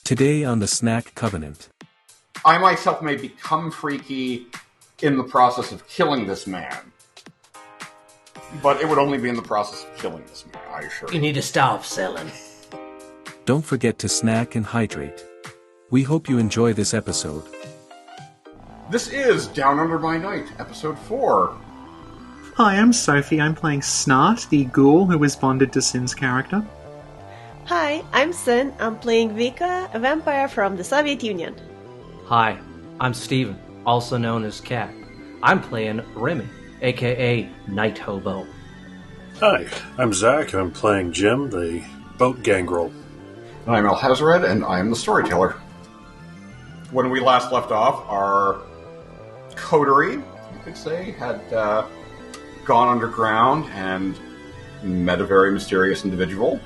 Today on the Snack Covenant. I myself may become freaky in the process of killing this man. But it would only be in the process of killing this man, I assure you. You need to stop selling. Don't forget to snack and hydrate. We hope you enjoy this episode. This is Down Under My Night, episode 4. Hi, I'm Sophie. I'm playing Snart, the ghoul who was bonded to Sin's character. Hi, I'm Sin. I'm playing Vika, a vampire from the Soviet Union. Hi, I'm Steven, also known as Cat. I'm playing Remy, aka Night Hobo. Hi, I'm Zach, and I'm playing Jim, the boat gangrel. And I'm El Hazred, and I am the storyteller. When we last left off, our coterie, you could say, had gone underground and met a very mysterious individual.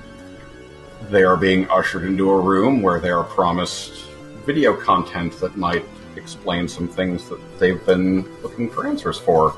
They are being ushered into a room where they are promised video content that might explain some things that they've been looking for answers for.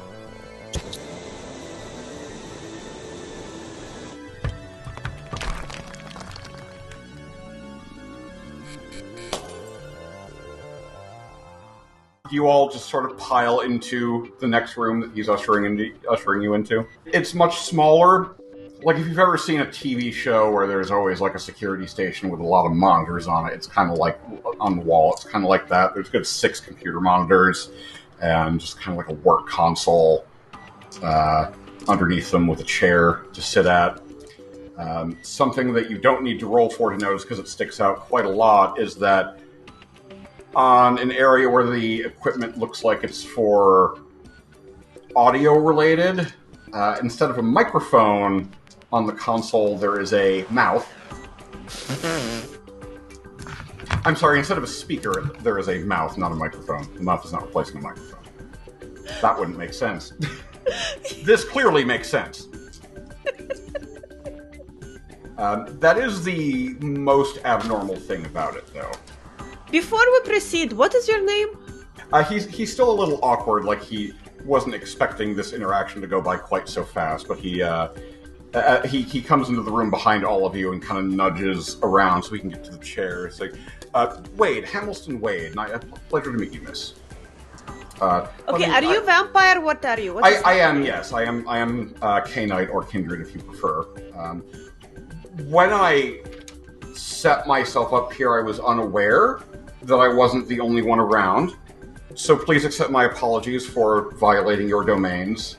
You all just sort of pile into the next room that he's ushering you into. It's much smaller. Like if you've ever seen a TV show where there's always like a security station with a lot of monitors on it, it's kind of like on the wall. It's kind of like that. There's good 6 computer monitors and just kind of like a work console underneath them with a chair to sit at. Something that you don't need to roll for to notice because it sticks out quite a lot is that on an area where the equipment looks like it's for audio related, instead of a microphone on the console, there is a mouth. I'm sorry, instead of a speaker, there is a mouth, not a microphone. The mouth is not replacing a microphone. That wouldn't make sense. This clearly makes sense. That is the most abnormal thing about it, though. Before we proceed, what is your name? He's still a little awkward, like he wasn't expecting this interaction to go by quite so fast, but he comes into the room behind all of you and kind of nudges around so we can get to the chair. It's like, Wade, Hamilton Wade, pleasure to meet you, miss. Okay, are you vampire? What are you? I am, yes. I am K-Knight or Kindred if you prefer. When I set myself up here, I was unaware that I wasn't the only one around. So please accept my apologies for violating your domains.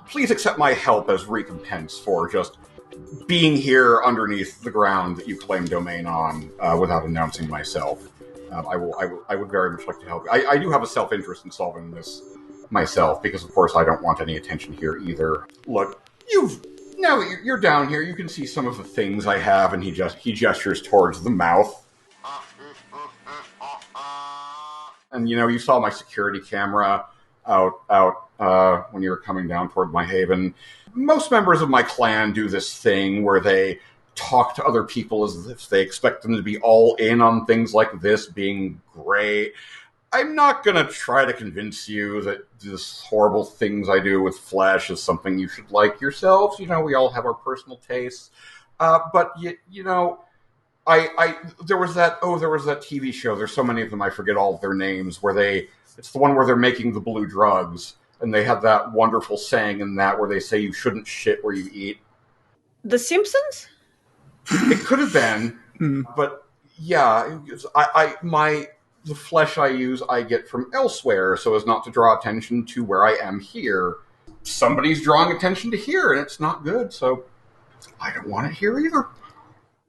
Please accept my help as recompense for just being here underneath the ground that you claim domain on without announcing myself. I would very much like to help. I do have a self-interest in solving this myself because, of course, I don't want any attention here either. Look, now that you're down here, you can see some of the things I have, and he gestures towards the mouth. And, you saw my security camera out when you were coming down toward my haven. Most members of my clan do this thing where they talk to other people as if they expect them to be all in on things like this being great. I'm not going to try to convince you that this horrible things I do with flesh is something you should like yourselves. We all have our personal tastes. But there was that TV show. There's so many of them, I forget all of their names, it's the one where they're making the blue drugs, and they have that wonderful saying in that where they say you shouldn't shit where you eat. The Simpsons? It could have been, but yeah, the flesh I use I get from elsewhere so as not to draw attention to where I am here. Somebody's drawing attention to here, and it's not good, so I don't want it here either.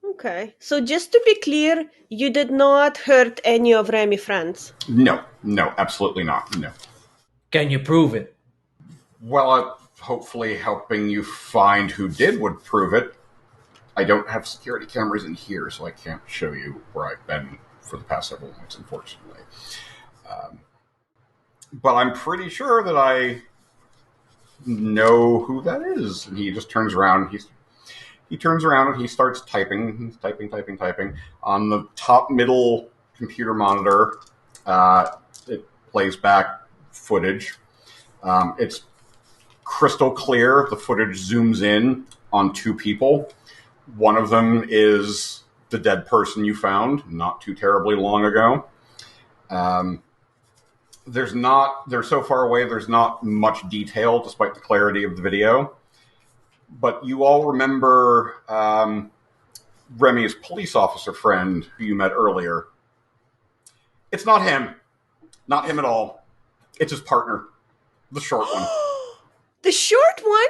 Okay, so just to be clear, you did not hurt any of Remy's friends? No, absolutely not, no. Can you prove it? Well, hopefully helping you find who did would prove it. I don't have security cameras in here, so I can't show you where I've been for the past several months, unfortunately. But I'm pretty sure that I know who that is. And he just turns around. He turns around and he starts typing. He's typing. On the top middle computer monitor, it plays back footage. It's crystal clear. The footage zooms in on 2 people. One of them is the dead person you found not too terribly long ago. They're so far away, there's not much detail despite the clarity of the video. But you all remember Remy's police officer friend who you met earlier. It's not him. Not him at all. It's his partner. The short one. The short one?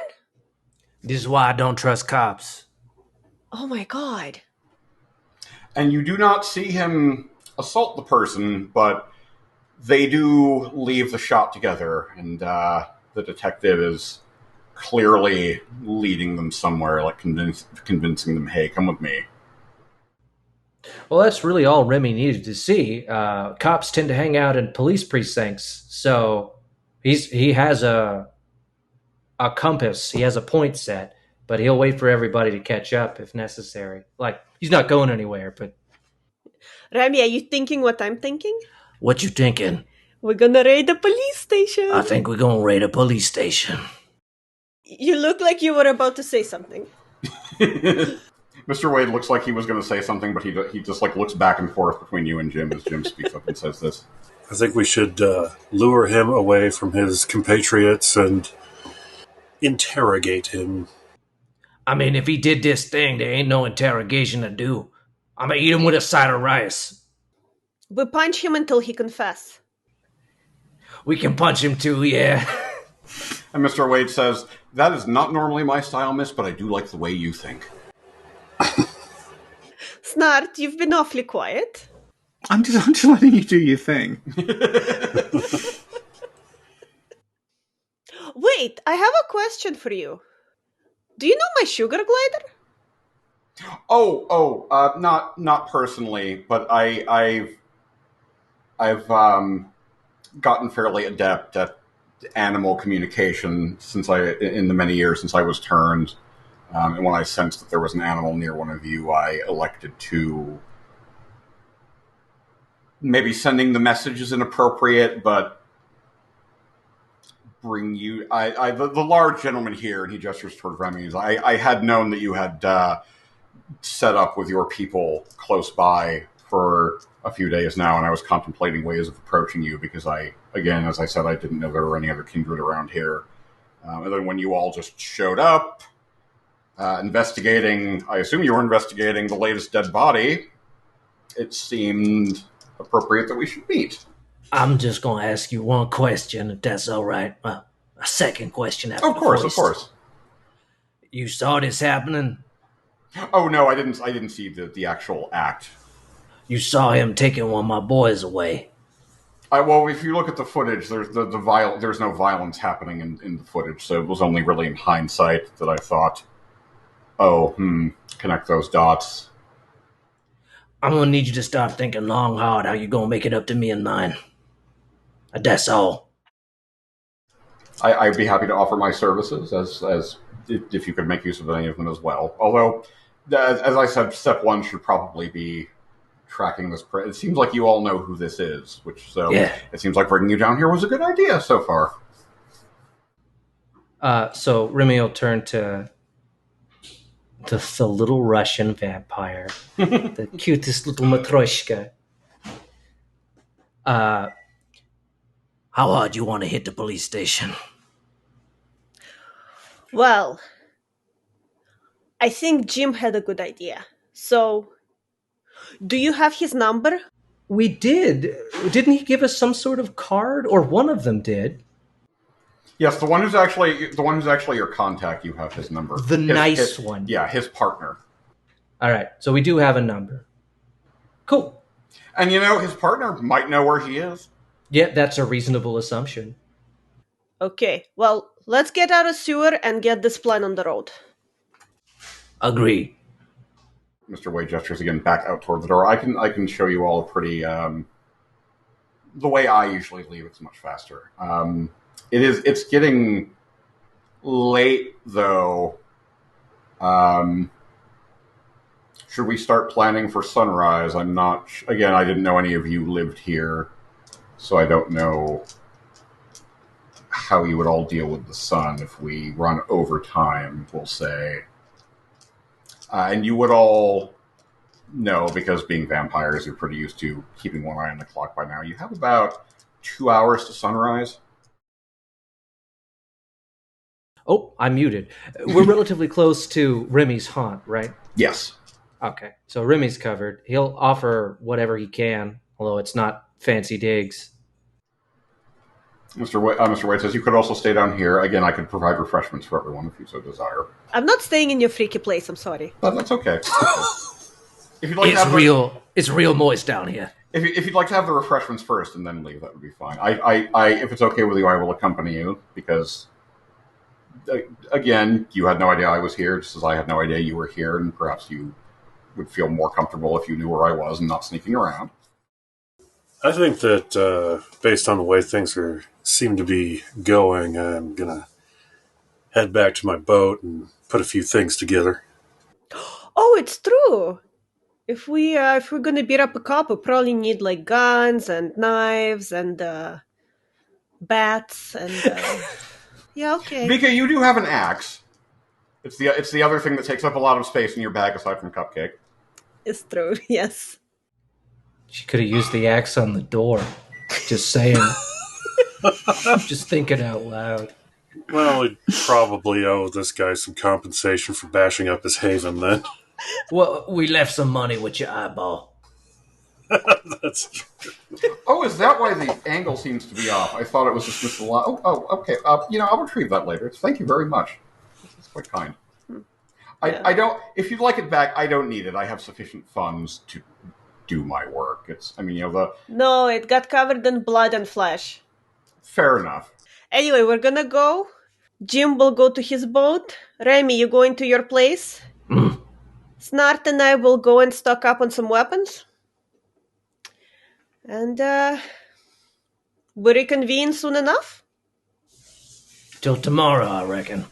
This is why I don't trust cops. Oh my god. And you do not see him assault the person, but they do leave the shop together, and the detective is clearly leading them somewhere, like convincing them, hey, come with me. Well, that's really all Remy needed to see. Cops tend to hang out in police precincts, so he has a compass. He has a point set, but he'll wait for everybody to catch up if necessary. Like, he's not going anywhere, but... Remy, are you thinking what I'm thinking? What you thinking? We're gonna raid a police station. I think we're gonna raid a police station. You look like you were about to say something. Mr. Wade looks like he was going to say something, but he just like looks back and forth between you and Jim as Jim speaks up and says this. I think we should lure him away from his compatriots and interrogate him. I mean, if he did this thing, there ain't no interrogation to do. I'm gonna eat him with a side of rice. We punch him until he confess. We can punch him too, yeah. And Mr. Wade says, that is not normally my style, miss, but I do like the way you think. Snart, you've been awfully quiet. I'm just letting you do your thing. Wait, I have a question for you. Do you know my sugar glider? Not personally, but I've gotten fairly adept at animal communication in the many years since I was turned. And when I sensed that there was an animal near one of you, I elected to... Maybe sending the message is inappropriate, but bring you... The large gentleman here, and he gestures toward Remy's, I had known that you had set up with your people close by for a few days now, and I was contemplating ways of approaching you because again, as I said, I didn't know there were any other kindred around here. And then when you all just showed up, investigating, I assume you were investigating the latest dead body, it seemed appropriate that we should meet. I'm just gonna ask you one question, if that's all right. Well, a second question after Of course, the of first. course. You saw this happening? Oh no, I didn't see the actual act. You saw him taking one of my boys away. Well, if you look at the footage, there's no violence happening in the footage, so it was only really in hindsight that I thought, connect those dots. I'm gonna need you to start thinking long hard how you gonna make it up to me and mine. That's all. I'd be happy to offer my services as if you could make use of any of them as well. Although, as I said, step one should probably be tracking this. It seems like you all know who this is, It seems like bringing you down here was a good idea so far. So Remy will turn to the little Russian vampire, the cutest little matryoshka. How hard you want to hit the police station? Well, I think Jim had a good idea. So, do you have his number? We did. Didn't he give us some sort of card? Or one of them did. Yes, the one who's actually your contact, you have his number. The nice one. Yeah, his partner. All right, so we do have a number. Cool. And his partner might know where he is. Yeah, that's a reasonable assumption. Okay, well, let's get out of sewer and get this plan on the road. Agreed. Mr. Wade gestures again back out toward the door. I can show you all a pretty... the way I usually leave, it's much faster. It's getting late, though. Should we start planning for sunrise? I'm not... Again, I didn't know any of you lived here, so I don't know how you would all deal with the sun if we run overtime, we'll say. And you would all No, because being vampires, you're pretty used to keeping one eye on the clock by now. You have about 2 hours to sunrise. Oh, I'm muted. We're relatively close to Remy's haunt, right? Yes. Okay, so Remy's covered. He'll offer whatever he can, although it's not fancy digs. Mr. White says you could also stay down here. Again, I could provide refreshments for everyone if you so desire. I'm not staying in your freaky place, I'm sorry. But that's okay. If you'd like It's to have it's real moist down here. If you'd like to have the refreshments first and then leave, that would be fine. If it's okay with you, I will accompany you because, again, you had no idea I was here, just as I had no idea you were here, and perhaps you would feel more comfortable if you knew where I was and not sneaking around. I think that based on the way things seem to be going, I'm gonna head back to my boat and put a few things together. Oh, it's true. If we're gonna beat up a cop, we probably need like guns and knives and bats and yeah, okay. Vika, you do have an axe. It's the other thing that takes up a lot of space in your bag aside from Cupcake. It's true. Yes. She could have used the axe on the door. Just saying. Just thinking out loud. Well, we'd probably owe this guy some compensation for bashing up his haven then. Well, we left some money with your eyeball. That's true. Oh, is that why the angle seems to be off? I thought it was just misaligned. Oh, okay. I'll retrieve that later. Thank you very much. This is quite kind. Yeah. I don't. If you'd like it back, I don't need it. I have sufficient funds to do my work. No, it got covered in blood and flesh. Fair enough. Anyway, we're gonna go. Jim will go to his boat. Remy, you going to your place? Snart and I will go and stock up on some weapons. And we reconvene soon enough? Till tomorrow, I reckon.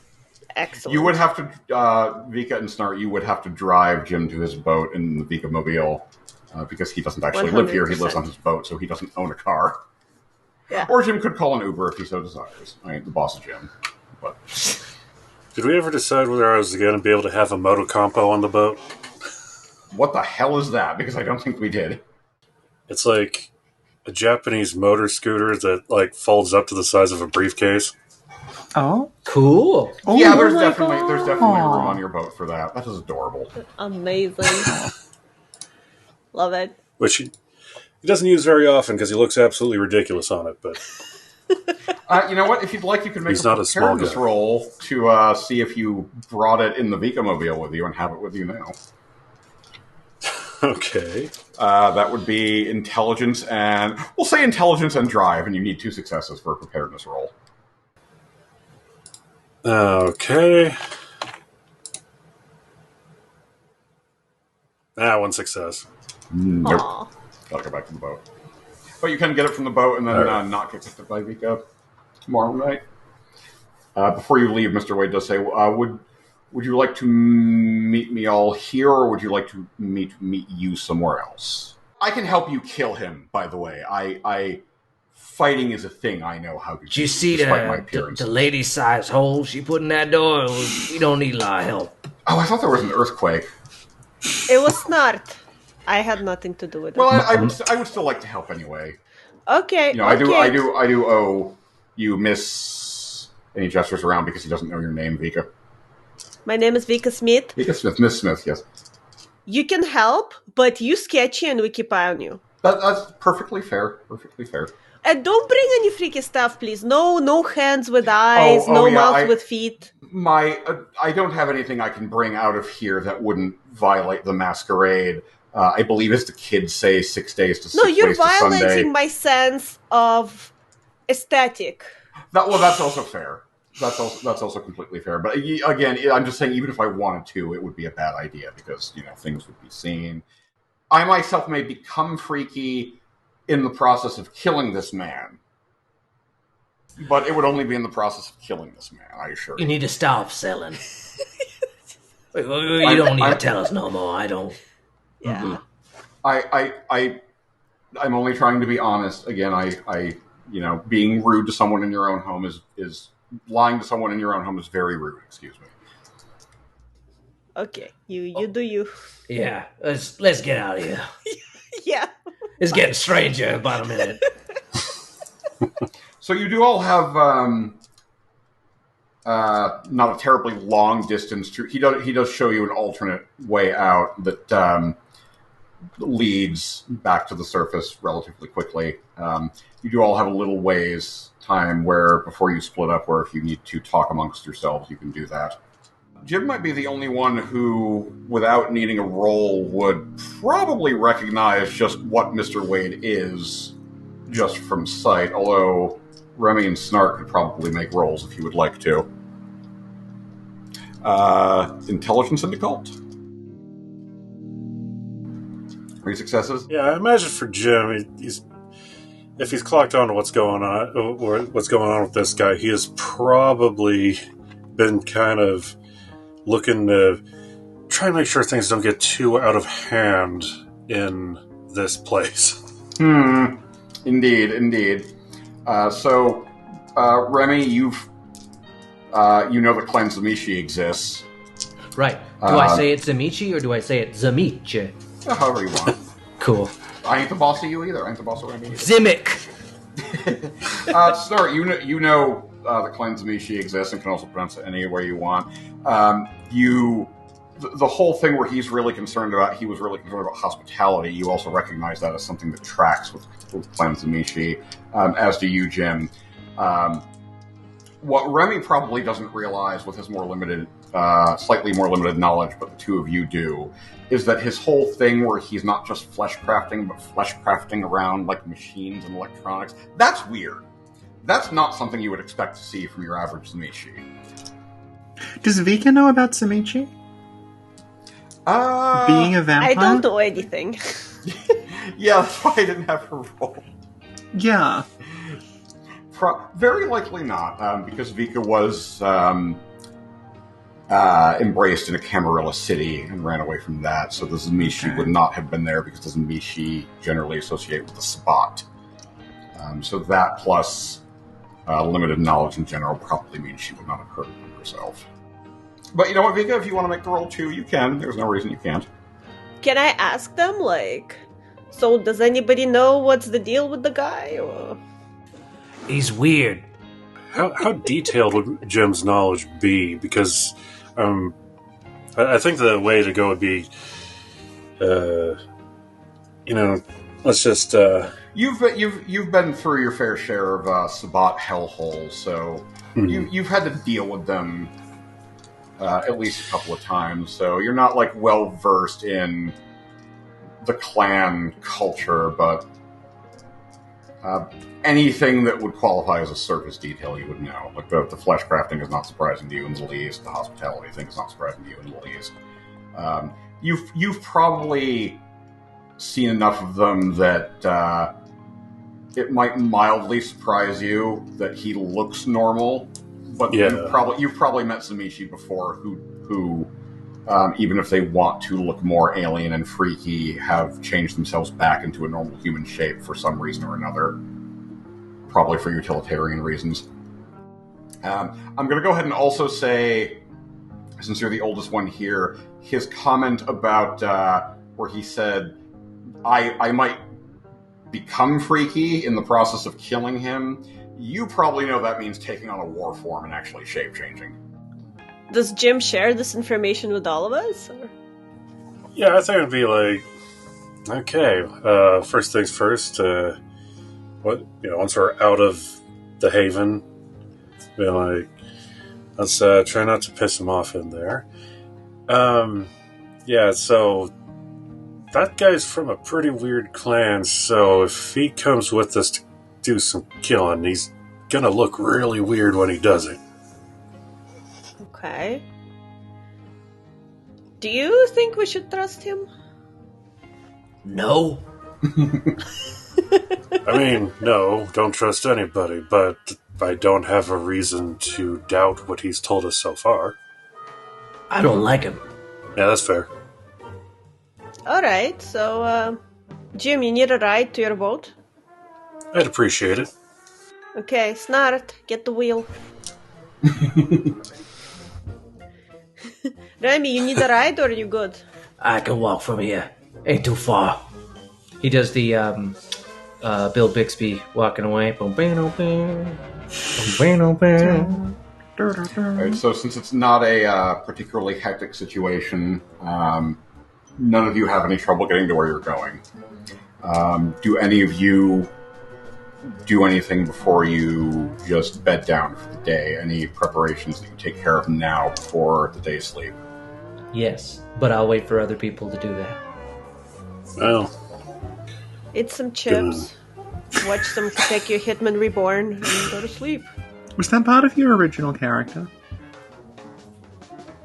Excellent. You would have to, Vika and Snart, you would have to drive Jim to his boat in the Vika Mobile because he doesn't actually live here. He lives on his boat, so he doesn't own a car. Yeah. Or Jim could call an Uber if he so desires. I mean, the boss is Jim. But Did we ever decide whether I was going to be able to have a motocompo on the boat? what the hell is that? Because I don't think we did. It's like a Japanese motor scooter that folds up to the size of a briefcase. Oh, Cool. Yeah, Oh there's my definitely room God. on your boat for that. That is adorable. Amazing. Love it. Which he doesn't use very often because he looks absolutely ridiculous on it. But You know what? If you'd like, you could make He's not a small preparedness guy. roll to see if you brought it in the Vika Mobile with you and have it with you now. okay. That would be intelligence and... We'll say intelligence and drive, and you need 2 successes for a preparedness roll. Okay. 1 success. Nope. Aw. Gotta go back to the boat. But you can get it from the boat and then not get picked up by Vika tomorrow night. Before you leave, Mr. Wade does say, would you like to meet me all here, or would you like to meet you somewhere else? I can help you kill him, by the way. Fighting is a thing I know how to do. Did you see despite my the appearance. lady-sized hole she put in that door? We don't need a lot of help. Oh, I thought there was an earthquake. It was Snart. I had nothing to do with it. Well, I would still like to help anyway. Okay. I do okay. owe you Miss. And he gestures around because he doesn't know your name, Vika. My name is Vika Smith. Vika Smith, Miss Smith, yes. You can help, but you sketchy and we keep eye on you. That's perfectly fair. Perfectly fair. And don't bring any freaky stuff, please. No hands with eyes, mouth with feet. I don't have anything I can bring out of here that wouldn't violate the masquerade. I believe, as the kids say, 6 days to 6 No, you're ways to Sunday. violating my sense of aesthetic. That's also fair. That's also completely fair. But again, I'm just saying, even if I wanted to, it would be a bad idea because things would be seen. I myself may become freaky in the process of killing this man, but it would only be in the process of killing this man. I assure you. You need to stop selling. You don't need to tell us no more. I don't. Yeah. I'm only trying to be honest. Again, being rude to someone in your own home is lying to someone in your own home is very rude. Excuse me. Okay, you do you. Yeah, let's get out of here. Yeah. It's getting stranger by the minute. So you do all have not a terribly long distance to. He does show you an alternate way out that leads back to the surface relatively quickly. You do all have a little ways time where before you split up, where if you need to talk amongst yourselves, you can do that. Jim might be the only one who, without needing a roll, would probably recognize just what Mr. Wade is just from sight, although Remy and Snark could probably make rolls if you would like to. Intelligence and occult. 3 successes? Yeah, I imagine for Jim, if he's clocked on to what's going on, or what's going on with this guy, he has probably been kind of looking to try and make sure things don't get too out of hand in this place. Indeed. So, Remy, you know that Clan Tzimisce exists. Right. Do I say it Tzimisce or do I say it Tzimisce? However you want. Cool. I ain't the boss of you either. I ain't the boss of Remy either. Zimic! Snart, you know the Clan Tzimisce exists and can also pronounce it any way you want. The whole thing where he was really concerned about hospitality, you also recognize that as something that tracks with Clan Tzimisce, as do you, Jim. What Remy probably doesn't realize with his slightly more limited knowledge, but the two of you do, is that his whole thing where he's not just flesh crafting, but flesh crafting around like machines and electronics, that's weird. That's not something you would expect to see from your average Tzimisce. Does Vika know about Tzimisce? Being a vampire? I don't know anything. Yeah, that's why I didn't have her roll. Yeah. Very likely not, because Vika was embraced in a Camarilla city and ran away from that, so the Tzimisce would not have been there because the Tzimisce generally associate with the spot. So that plus limited knowledge in general probably means she would not have heard of them herself. But you know what, Vika? If you want to make the roll too, you can. There's no reason you can't. Can I ask them, so does anybody know what's the deal with the guy? Or... He's weird. How detailed would Jim's knowledge be? Because I think the way to go would be, let's just. You've been through your fair share of Sabbat hellholes, so you've had to deal with them at least a couple of times. So you're not well versed in the clan culture, but anything that would qualify as a surface detail you would know. The flesh crafting is not surprising to you in the least. The hospitality thing is not surprising to you in the least. You've probably seen enough of them that it might mildly surprise you that he looks normal. But you've probably met Tzimisce before who even if they want to look more alien and freaky, have changed themselves back into a normal human shape for some reason or another. Probably for utilitarian reasons. I'm going to go ahead and also say, since you're the oldest one here, his comment about where he said, I might become freaky in the process of killing him, you probably know that means taking on a war form and actually shape-changing. Does Jim share this information with all of us? Or? Yeah, I think it'd be okay, first things first, once we're out of the haven, let's try not to piss him off in there. So that guy's from a pretty weird clan, so if he comes with us to do some killing, he's gonna look really weird when he does it. Okay. Do you think we should trust him? No. No, don't trust anybody, but I don't have a reason to doubt what he's told us so far. I don't like him. Yeah, that's fair. Alright, so, Jim, you need a ride to your boat? I'd appreciate it. Okay, Snart, get the wheel. Remy, you need a ride or are you good? I can walk from here. Ain't too far. He does the Bill Bixby walking away. All right, so since it's not a particularly hectic situation, none of you have any trouble getting to where you're going. Do any of you do anything before you just bed down for the day? Any preparations that you take care of now before the day's sleep? Yes, but I'll wait for other people to do that. Well, Eat some chips. Watch some Katekyo Hitman Reborn and go to sleep. Was that part of your original character?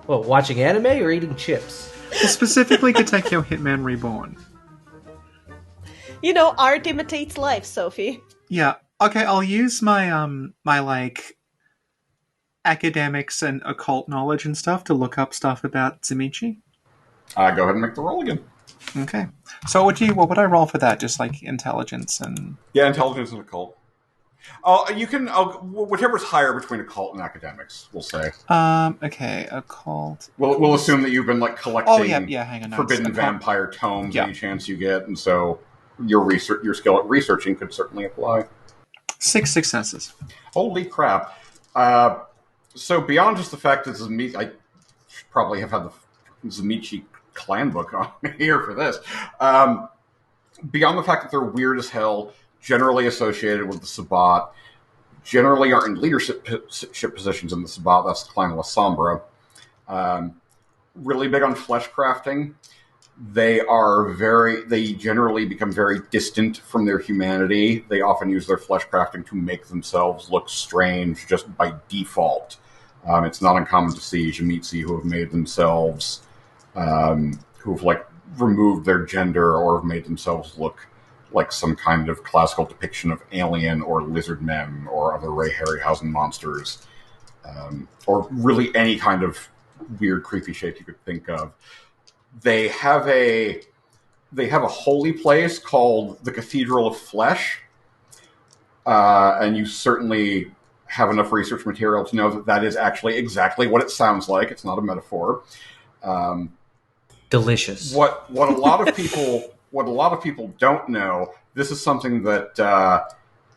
Well, watching anime or eating chips? Well, specifically Katekyo Hitman Reborn. You know, art imitates life, Sophie. Yeah. Okay, I'll use my my like academics and occult knowledge and stuff to look up stuff about Tzimisce. Go ahead and make the roll again. Okay. So what would I roll for that? Just like intelligence and... Yeah, intelligence and occult. You can... whichever's higher between occult and academics, we'll say. Okay, occult... We'll assume that you've been, like, collecting hang on. forbidden vampire tomes any chance you get, and so your skill at researching could certainly apply. 6 successes. Holy crap. So beyond just the fact that Tzimisce... I should probably have had the Tzimisce clan book on here for this. Beyond the fact that they're weird as hell, generally associated with the Sabbat, generally are in leadership positions in the Sabbat. That's the clan of La Sombra. Really big on flesh crafting. They generally become very distant from their humanity. They often use their flesh crafting to make themselves look strange just by default. It's not uncommon to see Tzimisce who have made themselves who've like removed their gender or have made themselves look like some kind of classical depiction of alien or lizard men or other Ray Harryhausen monsters, or really any kind of weird, creepy shape you could think of. They have a holy place called the Cathedral of Flesh, and you certainly have enough research material to know that is actually exactly what it sounds like. It's not a metaphor. Delicious. What a lot of people don't know. This is something that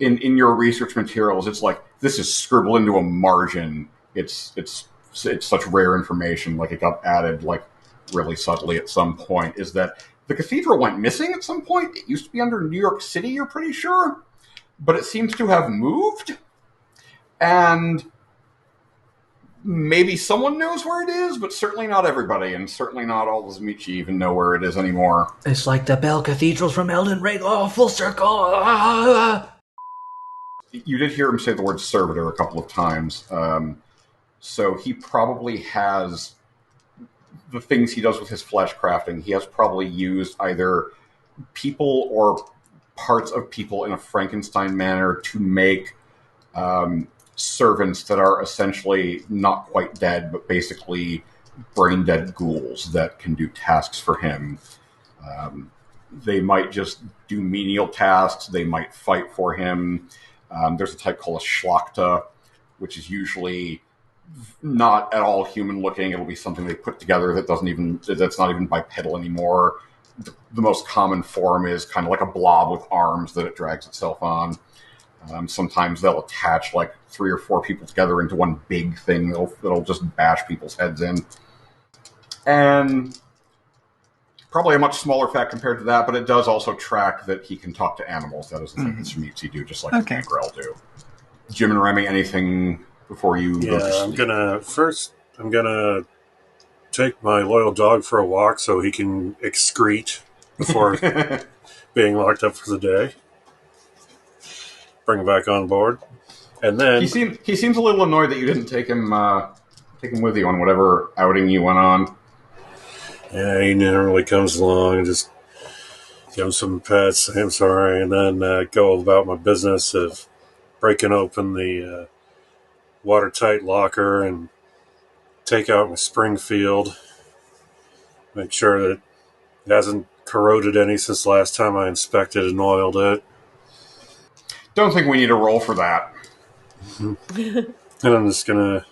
in your research materials, it's like this is scribbled into a margin. It's such rare information. Like it got added like really subtly at some point. Is that the cathedral went missing at some point? It used to be under New York City. You're pretty sure, but it seems to have moved, and maybe someone knows where it is, but certainly not everybody, and certainly not all the Tzimisce even know where it is anymore. It's like the Bell Cathedrals from Elden Ring. Oh, full circle. You did hear him say the word servitor a couple of times. So he probably has the things he does with his flesh crafting. He has probably used either people or parts of people in a Frankenstein manner to make servants that are essentially not quite dead, but basically brain dead ghouls that can do tasks for him. They might just do menial tasks. They might fight for him. There's a type called a Schlachta, which is usually not at all human looking. It'll be something they put together that's not even bipedal anymore. The most common form is kind of like a blob with arms that it drags itself on. Sometimes they'll attach like 3 or 4 people together into one big thing that'll just bash people's heads in. And probably a much smaller fact compared to that, but it does also track that he can talk to animals. That is the thing that Tzimisce do, just like the Gangrel do. Jim and Remy, anything before you go to sleep? I'm gonna take my loyal dog for a walk so he can excrete before being locked up for the day. Bring him back on board, and then he seems a little annoyed that you didn't take him with you on whatever outing you went on. Yeah, he never really comes along and just give him some pets. Say I'm sorry, and then go about my business of breaking open the watertight locker and take out my Springfield. Make sure that it hasn't corroded any since the last time I inspected and oiled it. Don't think we need a roll for that. And I'm just gonna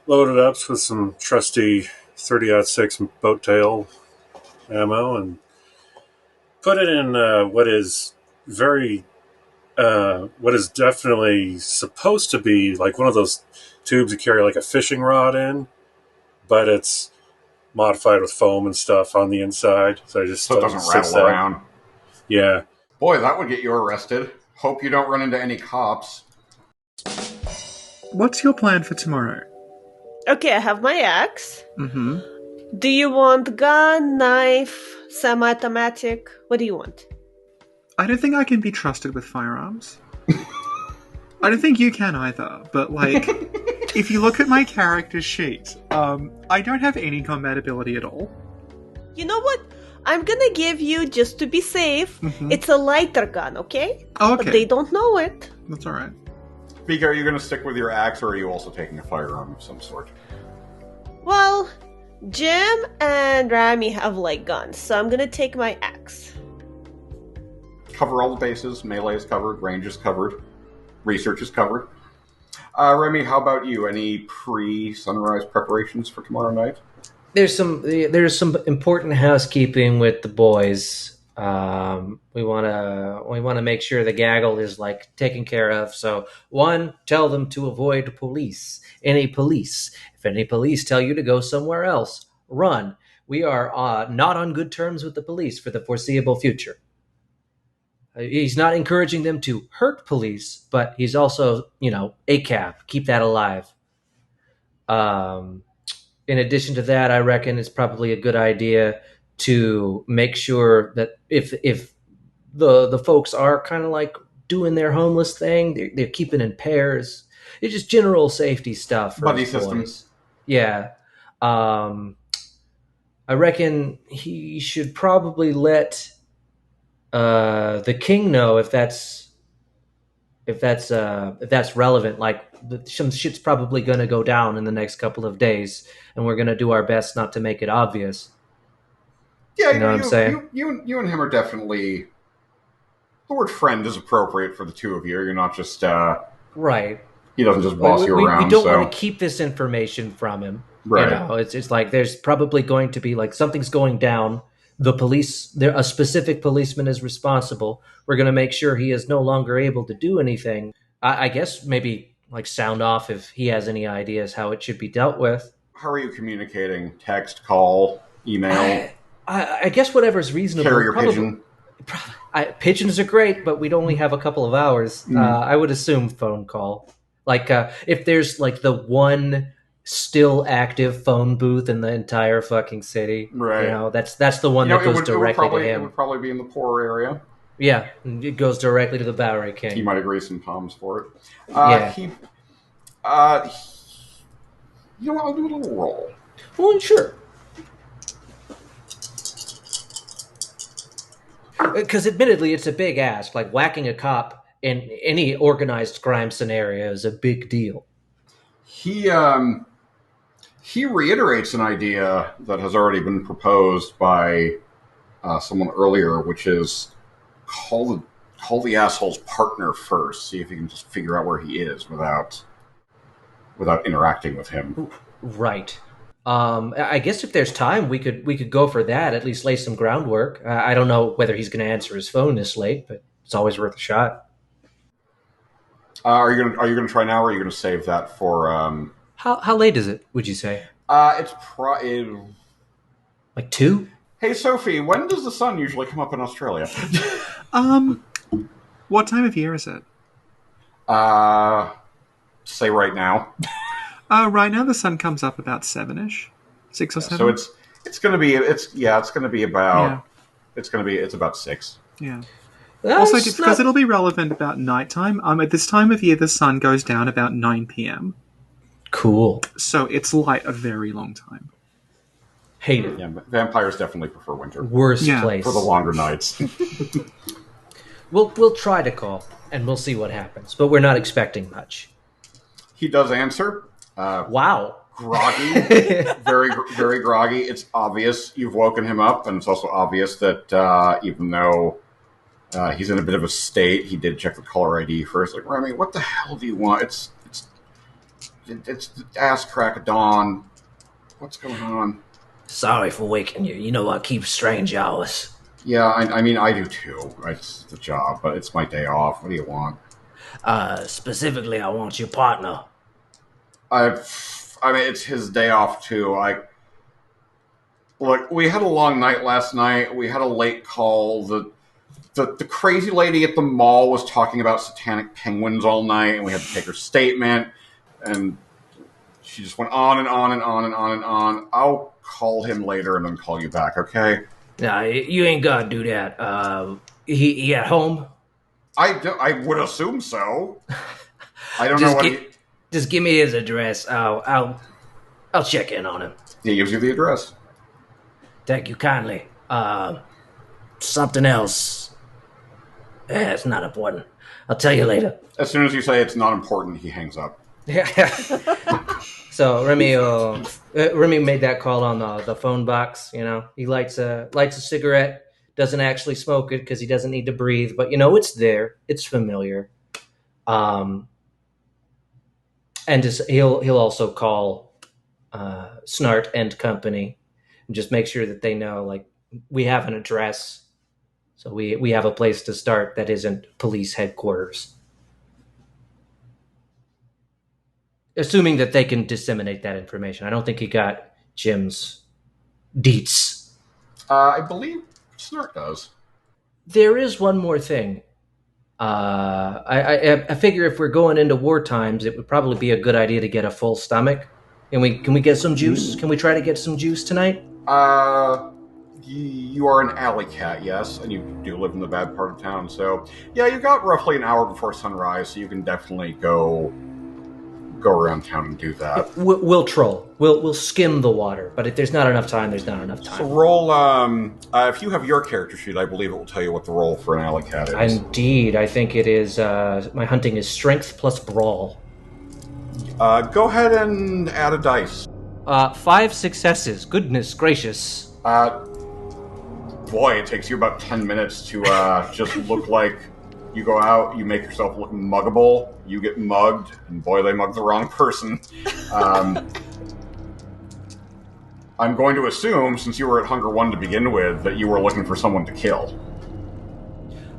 load it up with some trusty 30-06 boat tail ammo and put it in what is definitely supposed to be like one of those tubes you carry like a fishing rod in, but it's modified with foam and stuff on the inside, so it doesn't rattle around. Yeah. Boy, that would get you arrested. Hope you don't run into any cops. What's your plan for tomorrow? Okay, I have my axe. Mm-hmm. Do you want gun, knife, semi-automatic? What do you want? I don't think I can be trusted with firearms. I don't think you can either, but, like, if you look at my character sheet, I don't have any combat ability at all. You know what? I'm gonna give you, just to be safe, it's a lighter gun, okay? Oh, okay. But they don't know it. That's alright. Vika, are you going to stick with your axe, or are you also taking a firearm of some sort? Well, Jim and Rami have, like, guns, so I'm gonna take my axe. Cover all the bases. Melee is covered. Range is covered. Research is covered. Remy, how about you? Any pre-sunrise preparations for tomorrow night? There's some important housekeeping with the boys. We want to make sure the gaggle is like taken care of. So one, tell them to avoid police. If any police tell you to go somewhere else, run. We are not on good terms with the police for the foreseeable future. He's not encouraging them to hurt police, but he's also, ACAB, keep that alive. In addition to that, I reckon it's probably a good idea to make sure that if the folks are kind of like doing their homeless thing, they're keeping in pairs. It's just general safety stuff. Buddy systems. Yeah. I reckon he should probably let the king know if that's relevant. Like some shit's probably going to go down in the next couple of days, and we're going to do our best not to make it obvious. Yeah, you know what I'm saying? You and him are definitely. The word "friend" is appropriate for the two of you. You're not just right. He doesn't just boss you around. We don't want to keep this information from him. Right. It's like there's probably going to be like something's going down. The police, a specific policeman is responsible. We're going to make sure he is no longer able to do anything. I guess maybe like sound off if he has any ideas how it should be dealt with. How are you communicating? Text, call, email? I guess whatever's reasonable. Carrier pigeon. Pigeons are great, but we'd only have a couple of hours. I would assume phone call. Like if there's like the one still active phone booth in the entire fucking city. Right. That's the one that goes directly to him. It would probably be in the poor area. Yeah, it goes directly to the Bowery King. He might agree some palms for it. Yeah. I'll do a little roll. Well, sure. Because admittedly, it's a big ask. Like whacking a cop in any organized crime scenario is a big deal. He reiterates an idea that has already been proposed by someone earlier, which is call the asshole's partner first. See if you can just figure out where he is without interacting with him. Right. I guess if there's time, we could go for that. At least lay some groundwork. I don't know whether he's going to answer his phone this late, but it's always worth a shot. Are you gonna try now, or are you gonna save that for? How late is it? Would you say? It's like 2. Hey Sophie, when does the sun usually come up in Australia? What time of year is it? Say right now. Right now the sun comes up about 7ish, 6 or 7. So it's about 6. Yeah. Also, because it'll be relevant about nighttime. At this time of year, the sun goes down about 9 p.m. Cool. So it's light a very long time. Hate it. Yeah, vampires definitely prefer winter. Worst place for the longer nights. We'll try to call and we'll see what happens, but we're not expecting much. He does answer. Wow. Groggy, very, very groggy. It's obvious you've woken him up, and it's also obvious that even though he's in a bit of a state, he did check the caller ID first. Like, Remy, what the hell do you want? it's ass crack of dawn. What's going on? Sorry for waking you. You know I keep strange hours. Yeah, I mean, I do too. It's the job, but it's my day off. What do you want? Specifically, I want your partner. I mean, it's his day off too. Look, we had a long night last night. We had a late call. The crazy lady at the mall was talking about satanic penguins all night, and we had to take her statement. And she just went on and on and on and on and on. I'll call him later and then call you back, okay? Nah, you ain't gotta do that. He at home? I would assume so. I don't know what Just give me his address. I'll check in on him. He gives you the address. Thank you kindly. Something else. It's not important. I'll tell you later. As soon as you say it's not important, he hangs up. Yeah. So Remy made that call on the phone box. You know, he lights a cigarette. Doesn't actually smoke it because he doesn't need to breathe. But you know, it's there. It's familiar. And just he'll also call Snart and Company and just make sure that they know, like, we have an address, so we have a place to start that isn't police headquarters. Assuming that they can disseminate that information. I don't think he got Jim's deets. I believe Snart does. There is one more thing. I figure if we're going into war times, it would probably be a good idea to get a full stomach. Can we get some juice? Can we try to get some juice tonight? You are an alley cat, yes, and you do live in the bad part of town, so yeah, you got roughly an hour before sunrise, so you can definitely go around town and do that. We'll troll. We'll skim the water, but if there's not enough time, there's not enough time. So roll, if you have your character sheet, I believe it will tell you what the roll for an alley cat is. Indeed, I think it is, my hunting is strength plus brawl. Go ahead and add a dice. 5 successes. Goodness gracious. Boy, it takes you about 10 minutes to just look like you go out, you make yourself look muggable, you get mugged, and boy, they mugged the wrong person. I'm going to assume, since you were at Hunger 1 to begin with, that you were looking for someone to kill.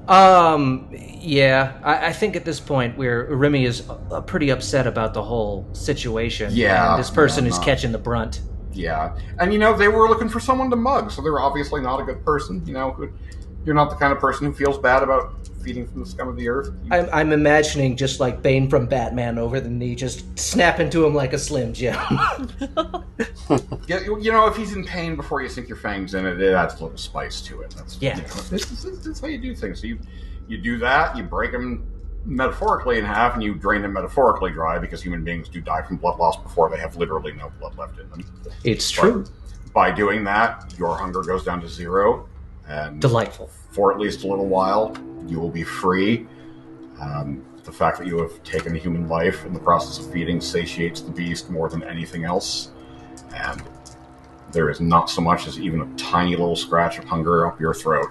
Yeah, I think at this point Remy is pretty upset about the whole situation. Yeah. And this person is catching the brunt. Yeah. And, they were looking for someone to mug, so they were obviously not a good person, You're not the kind of person who feels bad about feeding from the scum of the earth. I'm imagining just like Bane from Batman over the knee, just snap into him like a Slim Jim. Yeah, if he's in pain before you sink your fangs in it, it adds a little spice to it. That's how you do things. So you do that, you break him metaphorically in half, and you drain him metaphorically dry, because human beings do die from blood loss before they have literally no blood left in them. It's true. By doing that, your hunger goes down to 0. And delightful. For at least a little while, you will be free. The fact that you have taken a human life in the process of feeding satiates the beast more than anything else. And there is not so much as even a tiny little scratch of hunger up your throat.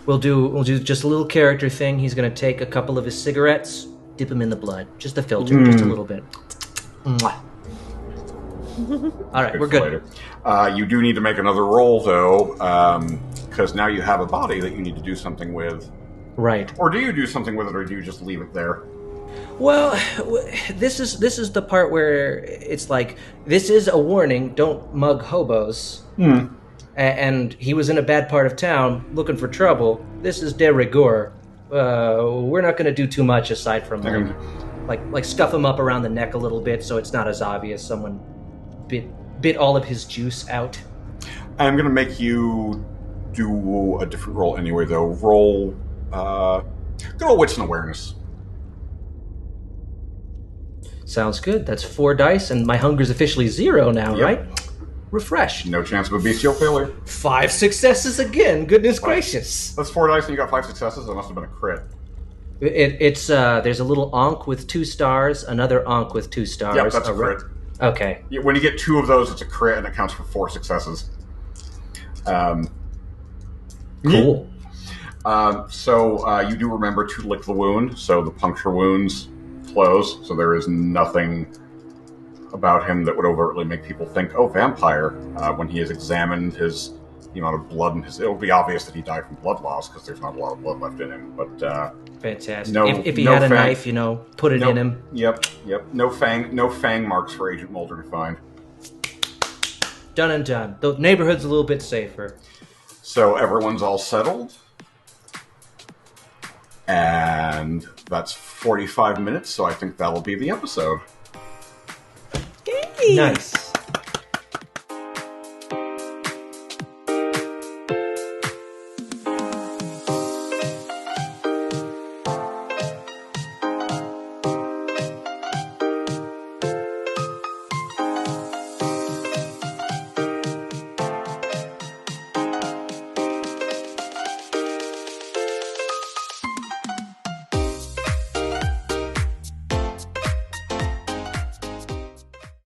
We'll do just a little character thing. He's going to take a couple of his cigarettes, dip them in the blood, just a filter, just a little bit. Mwah. All right, we're good. You do need to make another roll, though, because now you have a body that you need to do something with. Right. Or do you do something with it, or do you just leave it there? Well, this is the part where it's like, this is a warning, don't mug hobos. And he was in a bad part of town looking for trouble. This is de rigueur. We're not going to do too much aside from like scuff him up around the neck a little bit so it's not as obvious someone bit all of his juice out. I'm going to make you do a different roll anyway, though. Roll, go wits and awareness. Sounds good. That's 4 dice, and my hunger's officially 0 now, Yep. right? Refreshed. No chance of a bestial failure. 5 successes again. Goodness gracious. That's 4 dice, and you got 5 successes. That must have been a crit. It's there's a little onk with 2 stars, another onk with 2 stars. Yep, that's a crit. Okay. When you get 2 of those, it's a crit, and it counts for 4 successes. Cool. So you do remember to lick the wound, so the puncture wounds close, so there is nothing about him that would overtly make people think, oh, vampire, when he has examined the amount of blood in his... It'll be obvious that he died from blood loss, because there's not a lot of blood left in him, but... Fantastic. No, if he no had a fang- knife, put it in him. Yep. No fang marks for Agent Mulder to find. Done and done. The neighborhood's a little bit safer. So everyone's all settled. And that's 45 minutes, so I think that'll be the episode. Yay! Nice.